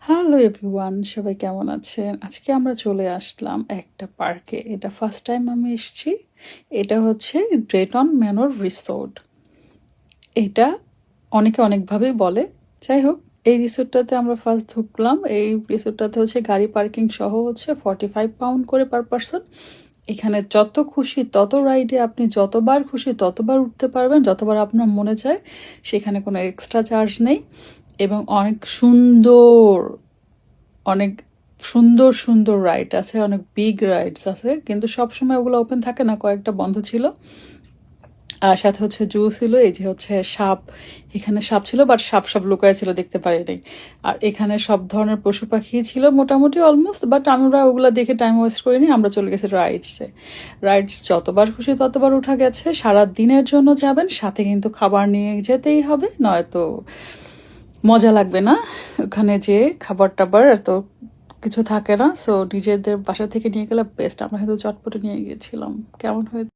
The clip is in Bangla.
হ্যালো এভরিওয়ান, সবাই কেমন আছেন? আজকে আমরা চলে আসলাম একটা পার্কে। এটা ফার্স্ট টাইম আমি এসেছি। এটা হচ্ছে ড্রেটন ম্যানর রিসোর্ট। এটা অনেকে অনেকভাবেই বলে। যাই হোক, এই রিসোর্টটাতে আমরা ফার্স্ট ঢুকলাম। এই রিসোর্টটাতে হচ্ছে গাড়ি পার্কিং সহ হচ্ছে £45 করে পার পারসন। এখানে যত খুশি তত রাইডে আপনি যতবার খুশি ততবার উঠতে পারবেন, যতবার আপনার মনে চায়। সেখানে কোনো এক্সট্রা চার্জ নেই এবং অনেক সুন্দর সুন্দর রাইড আছে, অনেক বিগ রাইডস আছে, কিন্তু সবসময় ওগুলো ওপেন থাকে না, কয়েকটা বন্ধ ছিল। আর সাথে হচ্ছে জু ছিল, এই যে হচ্ছে সাপ, এখানে সাপ ছিল, বাট সাপ সব লুকায় ছিল, দেখতে পারিনি। আর এখানে সব ধরনের পশু পাখি ছিল মোটামুটি অলমোস্ট, বাট আমরা ওগুলো দেখে টাইম ওয়েস্ট করিনি, আমরা চলে গেছি রাইডসে। রাইডস যতবার খুশি ততবার উঠা গেছে। সারা দিনের জন্য যাবেন, সাথে কিন্তু খাবার নিয়ে যেতেই হবে, নয়তো মজা লাগবে না। ওখানে যে খাবার টাবার এত কিছু থাকে না, সো নিজেদের বাসা থেকে নিয়ে গেলে বেস্ট। আমরা কিন্তু চটপটে নিয়ে গিয়েছিলাম। কেমন হয়েছে?